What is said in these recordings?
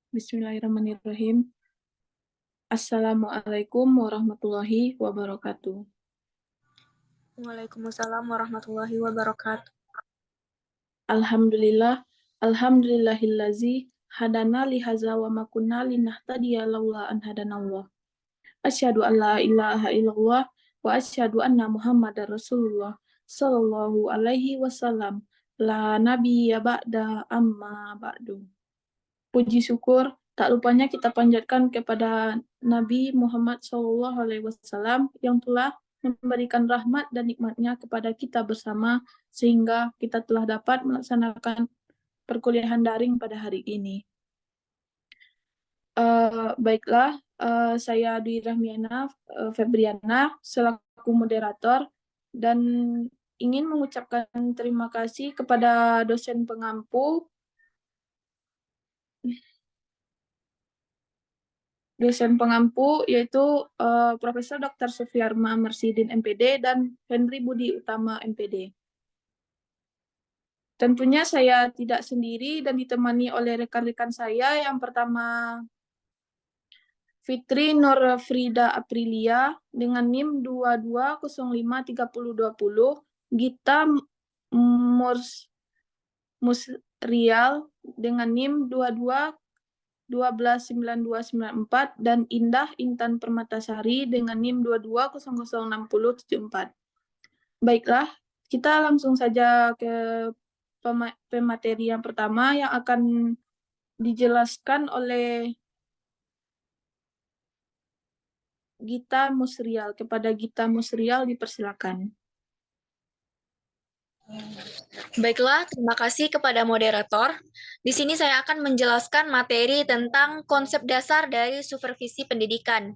Bismillahirrahmanirrahim. Assalamualaikum warahmatullahi wabarakatuh. Waalaikumsalam warahmatullahi wabarakatuh. Alhamdulillah, alhamdulillahillazi hadana lihaza wa ma kunna linahtadiya laula an hadanallah. Asyhadu an la ilaha illallah wa asyhadu anna Muhammadar Rasulullah sallallahu alaihi wasallam. La nabiyya ba'da amma ba'du. Puji syukur tak lupanya kita panjatkan kepada Nabi Muhammad SAW yang telah memberikan rahmat dan nikmatnya kepada kita bersama sehingga kita telah dapat melaksanakan perkuliahan daring pada hari ini. Baiklah, saya Dwi Rahmiana Febriana selaku moderator dan ingin mengucapkan terima kasih kepada dosen pengampu yaitu Profesor Dr. Sufiarma Mersidin MPD dan Henry Budi Utama MPD. Tentunya saya tidak sendiri dan ditemani oleh rekan-rekan saya. Yang pertama Fitri Nur Frida Aprilia dengan NIM 22053020, Gita Musrial dengan NIM 1299294 dan Indah Intan Permatasari dengan NIM 22006074. Baiklah, kita langsung saja ke pemateri yang pertama yang akan dijelaskan oleh Gita Musrial. Kepada Gita Musrial dipersilakan. Baiklah, terima kasih kepada moderator. Di sini saya akan menjelaskan materi tentang konsep dasar dari supervisi pendidikan.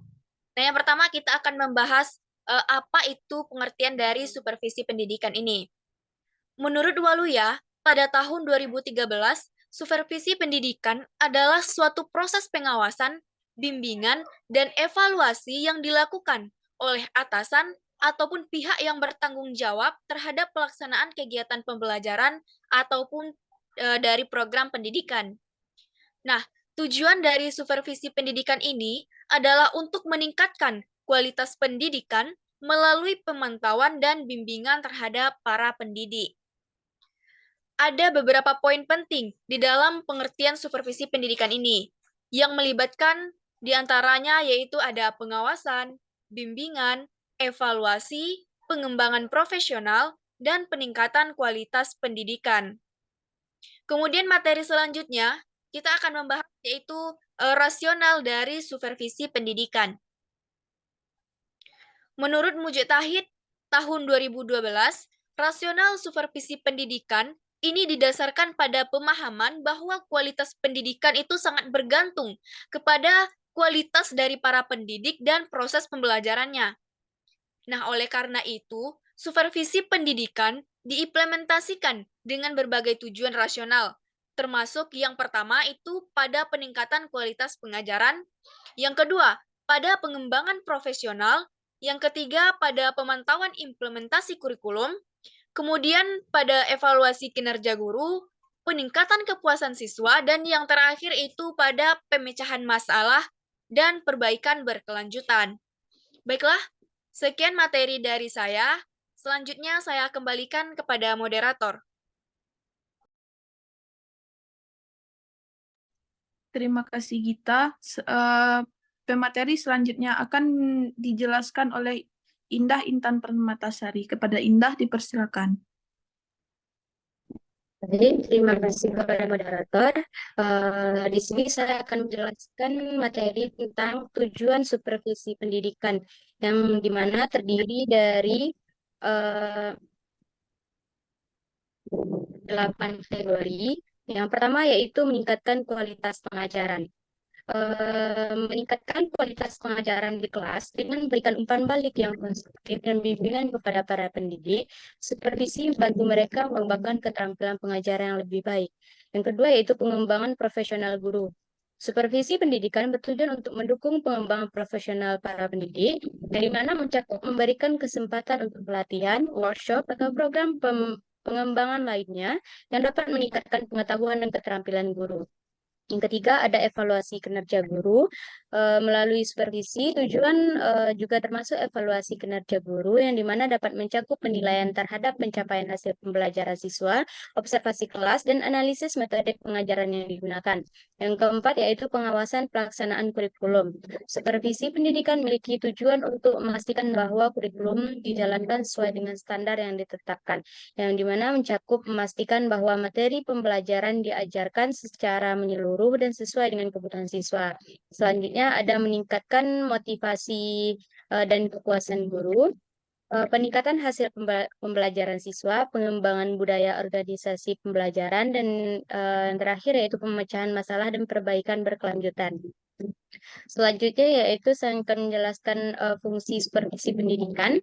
Nah, yang pertama kita akan membahas apa itu pengertian dari supervisi pendidikan ini. Menurut Waluya, pada tahun 2013, supervisi pendidikan adalah suatu proses pengawasan, bimbingan, dan evaluasi yang dilakukan oleh atasan ataupun pihak yang bertanggung jawab terhadap pelaksanaan kegiatan pembelajaran ataupun dari program pendidikan. Nah, tujuan dari supervisi pendidikan ini adalah untuk meningkatkan kualitas pendidikan melalui pemantauan dan bimbingan terhadap para pendidik. Ada beberapa poin penting di dalam pengertian supervisi pendidikan ini, yang melibatkan diantaranya yaitu ada pengawasan, bimbingan, evaluasi, pengembangan profesional, dan peningkatan kualitas pendidikan. Kemudian materi selanjutnya, kita akan membahas yaitu rasional dari supervisi pendidikan. Menurut Mujtahid tahun 2012, rasional supervisi pendidikan ini didasarkan pada pemahaman bahwa kualitas pendidikan itu sangat bergantung kepada kualitas dari para pendidik dan proses pembelajarannya. Nah, oleh karena itu, supervisi pendidikan diimplementasikan dengan berbagai tujuan rasional, termasuk yang pertama itu pada peningkatan kualitas pengajaran, yang kedua pada pengembangan profesional, yang ketiga pada pemantauan implementasi kurikulum, kemudian pada evaluasi kinerja guru, peningkatan kepuasan siswa, dan yang terakhir itu pada pemecahan masalah dan perbaikan berkelanjutan. Baiklah, sekian materi dari saya. Selanjutnya saya kembalikan kepada moderator. Terima kasih Gita. Pemateri selanjutnya akan dijelaskan oleh Indah Intan Permatasari. Kepada Indah dipersilakan. Jadi, terima kasih kepada moderator. Di sini saya akan menjelaskan materi tentang tujuan supervisi pendidikan, yang dimana terdiri dari 8 kategori. Yang pertama yaitu meningkatkan kualitas pengajaran. Meningkatkan kualitas pengajaran di kelas dengan memberikan umpan balik yang konstruktif dan bimbingan kepada para pendidik, supervisi membantu mereka mengembangkan keterampilan pengajaran yang lebih baik. Yang kedua yaitu pengembangan profesional guru. Supervisi pendidikan bertujuan untuk mendukung pengembangan profesional para pendidik, dari mana memberikan kesempatan untuk pelatihan, workshop, atau program pengembangan lainnya yang dapat meningkatkan pengetahuan dan keterampilan guru. Yang ketiga, ada evaluasi kinerja guru melalui supervisi. Tujuan juga termasuk evaluasi kinerja guru yang dimana dapat mencakup penilaian terhadap pencapaian hasil pembelajaran siswa, observasi kelas, dan analisis metode pengajaran yang digunakan. Yang keempat, yaitu pengawasan pelaksanaan kurikulum. Supervisi pendidikan memiliki tujuan untuk memastikan bahwa kurikulum dijalankan sesuai dengan standar yang ditetapkan, yang dimana mencakup memastikan bahwa materi pembelajaran diajarkan secara menyeluruh dan sesuai dengan kebutuhan siswa. Selanjutnya ada meningkatkan motivasi dan kepuasan guru, peningkatan hasil pembelajaran siswa, pengembangan budaya organisasi pembelajaran, dan yang terakhir yaitu pemecahan masalah dan perbaikan berkelanjutan. Selanjutnya yaitu saya akan menjelaskan fungsi supervisi pendidikan.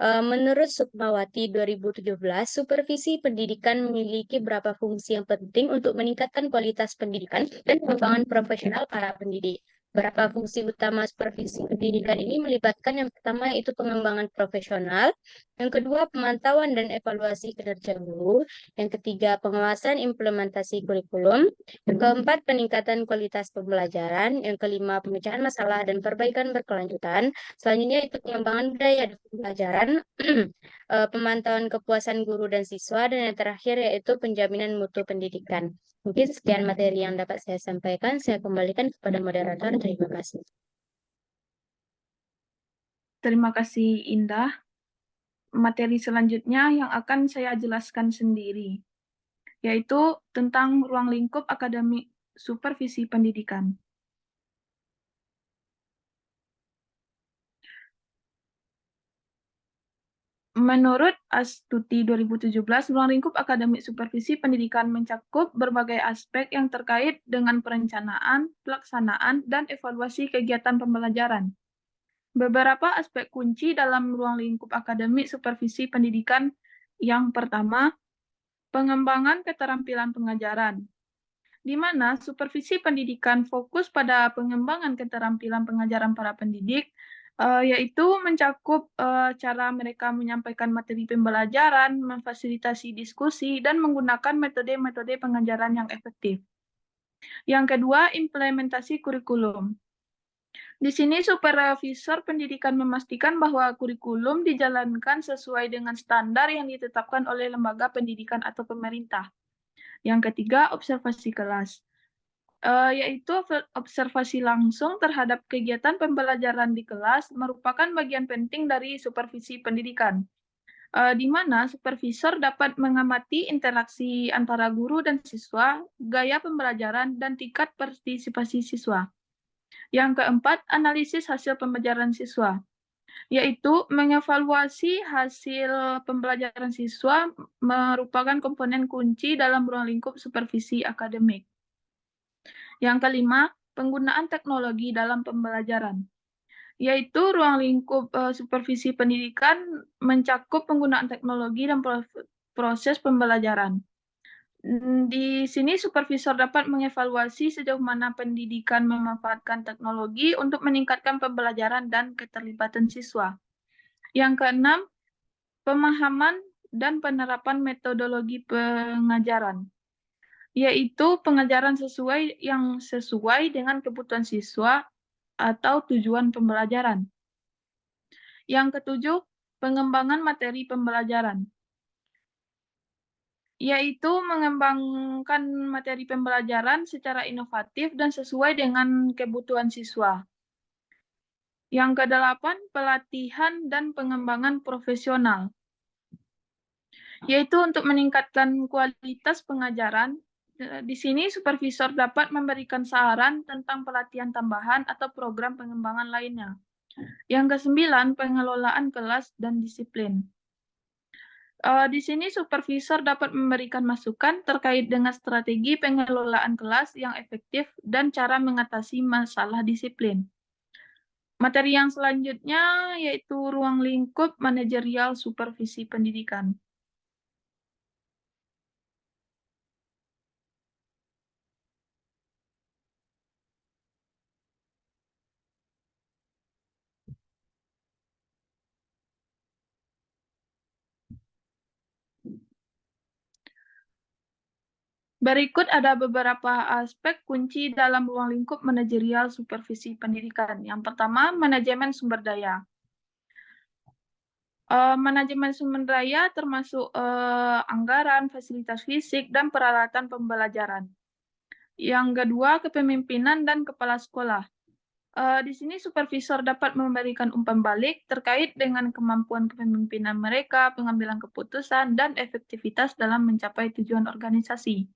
Menurut Sukmawati 2017, supervisi pendidikan memiliki beberapa fungsi yang penting untuk meningkatkan kualitas pendidikan dan pengembangan profesional para pendidik. Beberapa fungsi utama supervisi pendidikan ini melibatkan yang pertama yaitu pengembangan profesional, yang kedua pemantauan dan evaluasi kinerja guru, yang ketiga pengawasan implementasi kurikulum, yang keempat, peningkatan kualitas pembelajaran. Yang kelima, pemecahan masalah dan perbaikan berkelanjutan. Selanjutnya itu pengembangan budaya dan pembelajaran, pemantauan kepuasan guru dan siswa, dan yang terakhir yaitu penjaminan mutu pendidikan. Mungkin sekian materi yang dapat saya sampaikan. Saya kembalikan kepada moderator. Terima kasih. Terima kasih Indah. Materi selanjutnya yang akan saya jelaskan sendiri, yaitu tentang ruang lingkup akademik supervisi pendidikan. Menurut Astuti 2017, ruang lingkup akademik supervisi pendidikan mencakup berbagai aspek yang terkait dengan perencanaan, pelaksanaan, dan evaluasi kegiatan pembelajaran. Beberapa aspek kunci dalam ruang lingkup akademik supervisi pendidikan. Yang pertama, pengembangan keterampilan pengajaran, di mana supervisi pendidikan fokus pada pengembangan keterampilan pengajaran para pendidik, yaitu mencakup cara mereka menyampaikan materi pembelajaran, memfasilitasi diskusi, dan menggunakan metode-metode pengajaran yang efektif. Yang kedua, implementasi kurikulum. Di sini supervisor pendidikan memastikan bahwa kurikulum dijalankan sesuai dengan standar yang ditetapkan oleh lembaga pendidikan atau pemerintah. Yang ketiga, observasi kelas, yaitu observasi langsung terhadap kegiatan pembelajaran di kelas merupakan bagian penting dari supervisi pendidikan, di mana supervisor dapat mengamati interaksi antara guru dan siswa, gaya pembelajaran, dan tingkat partisipasi siswa. Yang keempat, analisis hasil pembelajaran siswa, yaitu mengevaluasi hasil pembelajaran siswa merupakan komponen kunci dalam ruang lingkup supervisi akademik. Yang kelima, penggunaan teknologi dalam pembelajaran, yaitu ruang lingkup supervisi pendidikan mencakup penggunaan teknologi dan proses pembelajaran. Di sini supervisor dapat mengevaluasi sejauh mana pendidikan memanfaatkan teknologi untuk meningkatkan pembelajaran dan keterlibatan siswa. Yang keenam, pemahaman dan penerapan metodologi pengajaran, yaitu pengajaran yang sesuai dengan kebutuhan siswa atau tujuan pembelajaran. Yang ketujuh, pengembangan materi pembelajaran, yaitu mengembangkan materi pembelajaran secara inovatif dan sesuai dengan kebutuhan siswa. Yang kedelapan, pelatihan dan pengembangan profesional, yaitu untuk meningkatkan kualitas pengajaran. Di sini supervisor dapat memberikan saran tentang pelatihan tambahan atau program pengembangan lainnya. Yang kesembilan, pengelolaan kelas dan disiplin. Di sini supervisor dapat memberikan masukan terkait dengan strategi pengelolaan kelas yang efektif dan cara mengatasi masalah disiplin. Materi yang selanjutnya yaitu ruang lingkup manajerial supervisi pendidikan. Berikut ada beberapa aspek kunci dalam ruang lingkup manajerial supervisi pendidikan. Yang pertama, manajemen sumber daya. Manajemen sumber daya termasuk anggaran, fasilitas fisik, dan peralatan pembelajaran. Yang kedua, kepemimpinan dan kepala sekolah. Di sini supervisor dapat memberikan umpan balik terkait dengan kemampuan kepemimpinan mereka, pengambilan keputusan, dan efektivitas dalam mencapai tujuan organisasi.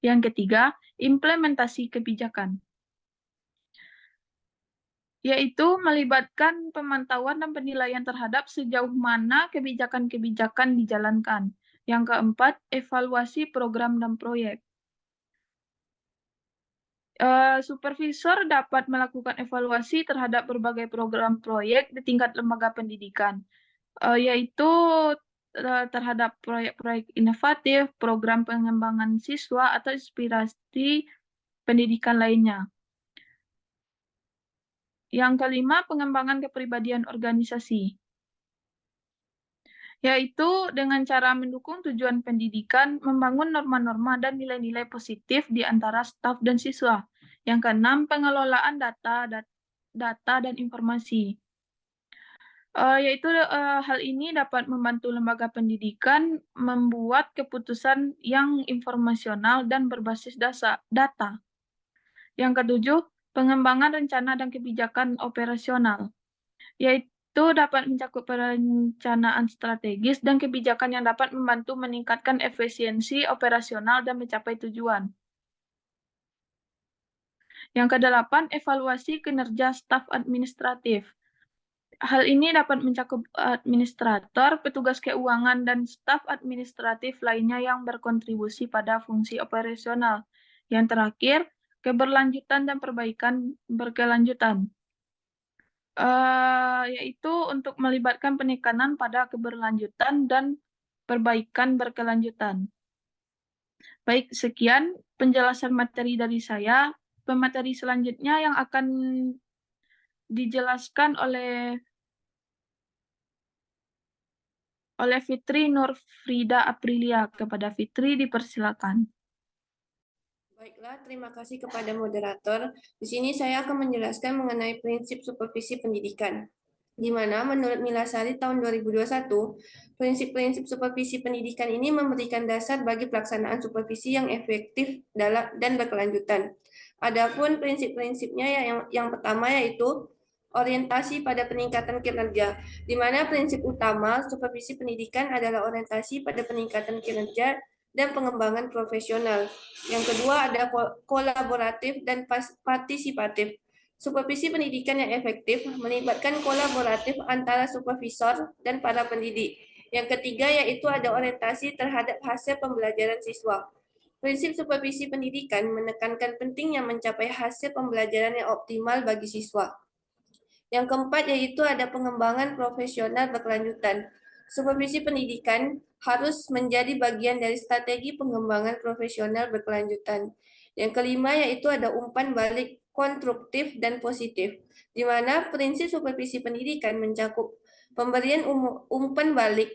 Yang ketiga, implementasi kebijakan, yaitu melibatkan pemantauan dan penilaian terhadap sejauh mana kebijakan-kebijakan dijalankan. Yang keempat, evaluasi program dan proyek. Supervisor dapat melakukan evaluasi terhadap berbagai program proyek di tingkat lembaga pendidikan, yaitu terhadap proyek-proyek inovatif, program pengembangan siswa, atau inspirasi pendidikan lainnya. Yang kelima, pengembangan kepribadian organisasi, yaitu dengan cara mendukung tujuan pendidikan, membangun norma-norma dan nilai-nilai positif di antara staf dan siswa. Yang keenam, pengelolaan data dan informasi, yaitu hal ini dapat membantu lembaga pendidikan membuat keputusan yang informasional dan berbasis data. Yang ketujuh, pengembangan rencana dan kebijakan operasional, yaitu dapat mencakup perencanaan strategis dan kebijakan yang dapat membantu meningkatkan efisiensi operasional dan mencapai tujuan. Yang kedelapan, evaluasi kinerja staf administratif. Hal ini dapat mencakup administrator, petugas keuangan, dan staf administratif lainnya yang berkontribusi pada fungsi operasional. Yang terakhir, keberlanjutan dan perbaikan berkelanjutan, yaitu untuk melibatkan penekanan pada keberlanjutan dan perbaikan berkelanjutan. Baik, sekian penjelasan materi dari saya. Pemateri selanjutnya yang akan dijelaskan oleh Fitri Nurfrida Aprilia. Kepada Fitri, dipersilakan. Baiklah, terima kasih kepada moderator. Di sini saya akan menjelaskan mengenai prinsip supervisi pendidikan, di mana menurut Milasari tahun 2021, prinsip-prinsip supervisi pendidikan ini memberikan dasar bagi pelaksanaan supervisi yang efektif dan berkelanjutan. Adapun prinsip-prinsipnya yang pertama yaitu orientasi pada peningkatan kinerja, di mana prinsip utama supervisi pendidikan adalah orientasi pada peningkatan kinerja dan pengembangan profesional. Yang kedua ada kolaboratif dan partisipatif. Supervisi pendidikan yang efektif melibatkan kolaboratif antara supervisor dan para pendidik. Yang ketiga yaitu ada orientasi terhadap hasil pembelajaran siswa. Prinsip supervisi pendidikan menekankan pentingnya mencapai hasil pembelajaran yang optimal bagi siswa. Yang keempat yaitu ada pengembangan profesional berkelanjutan. Supervisi pendidikan harus menjadi bagian dari strategi pengembangan profesional berkelanjutan. Yang kelima yaitu ada umpan balik konstruktif dan positif, di mana prinsip supervisi pendidikan mencakup pemberian umpan balik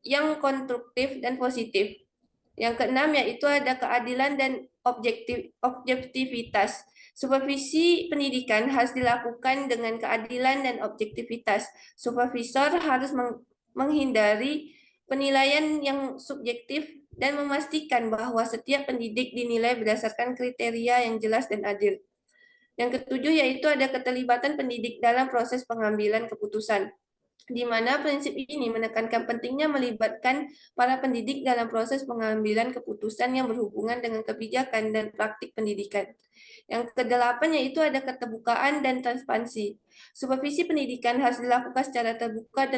yang konstruktif dan positif. Yang keenam yaitu ada keadilan dan objektivitas. Supervisi pendidikan harus dilakukan dengan keadilan dan objektivitas. Supervisor harus menghindari penilaian yang subjektif dan memastikan bahwa setiap pendidik dinilai berdasarkan kriteria yang jelas dan adil. Yang ketujuh yaitu ada keterlibatan pendidik dalam proses pengambilan keputusan, di mana prinsip ini menekankan pentingnya melibatkan para pendidik dalam proses pengambilan keputusan yang berhubungan dengan kebijakan dan praktik pendidikan. Yang kedelapan yaitu ada keterbukaan dan transparansi. Supervisi pendidikan harus dilakukan secara terbuka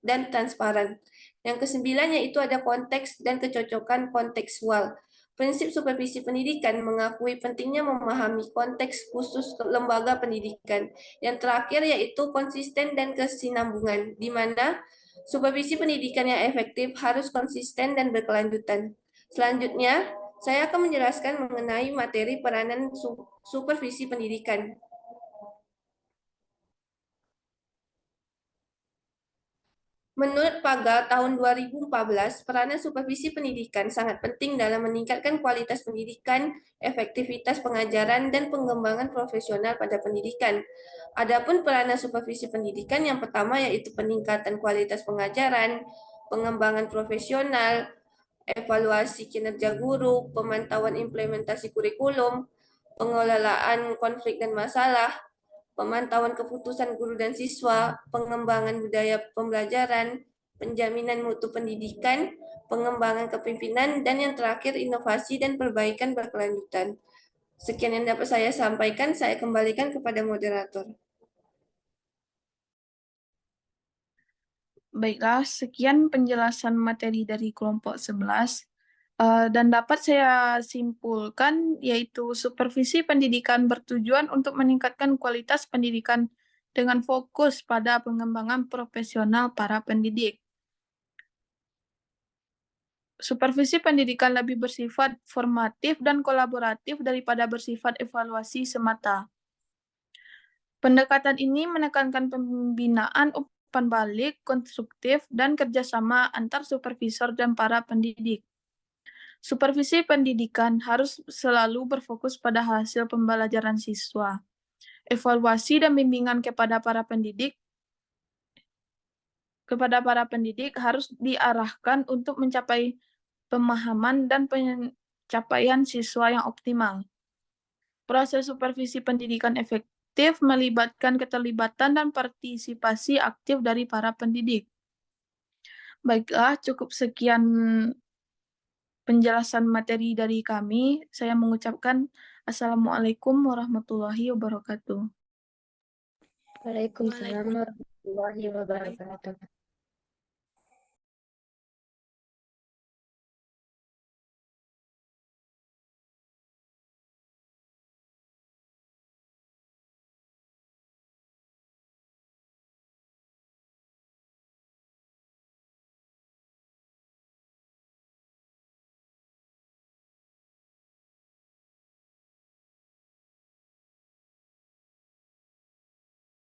dan transparan. Yang kesembilan yaitu ada konteks dan kecocokan kontekstual. Prinsip supervisi pendidikan mengakui pentingnya memahami konteks khusus lembaga pendidikan. Yang terakhir yaitu konsisten dan kesinambungan, di mana supervisi pendidikan yang efektif harus konsisten dan berkelanjutan. Selanjutnya, saya akan menjelaskan mengenai materi peranan supervisi Menurut Pagal tahun 2014, peranan supervisi pendidikan sangat penting dalam meningkatkan kualitas pendidikan, efektivitas pengajaran, dan pengembangan profesional pada pendidikan. Adapun peranan supervisi pendidikan yang pertama yaitu peningkatan kualitas pengajaran, pengembangan profesional, evaluasi kinerja guru, pemantauan implementasi kurikulum, pengelolaan konflik dan masalah, pemantauan keputusan guru dan siswa, pengembangan budaya pembelajaran, penjaminan mutu pendidikan, pengembangan kepemimpinan, dan yang terakhir inovasi dan perbaikan berkelanjutan. Sekian yang dapat saya sampaikan, saya kembalikan kepada moderator. Baiklah, sekian penjelasan materi dari kelompok 11. Dan dapat saya simpulkan yaitu supervisi pendidikan bertujuan untuk meningkatkan kualitas pendidikan dengan fokus pada pengembangan profesional para pendidik. Supervisi pendidikan lebih bersifat formatif dan kolaboratif daripada bersifat evaluasi semata. Pendekatan ini menekankan pembinaan umpan balik, konstruktif, dan kerjasama antar supervisor dan para pendidik. Supervisi pendidikan harus selalu berfokus pada hasil pembelajaran siswa. Evaluasi dan bimbingan kepada para pendidik harus diarahkan untuk mencapai pemahaman dan pencapaian siswa yang optimal. Proses supervisi pendidikan efektif melibatkan keterlibatan dan partisipasi aktif dari para pendidik. Baiklah, cukup sekian penjelasan materi dari kami. Saya mengucapkan Assalamualaikum warahmatullahi wabarakatuh. Waalaikumsalam warahmatullahi wabarakatuh.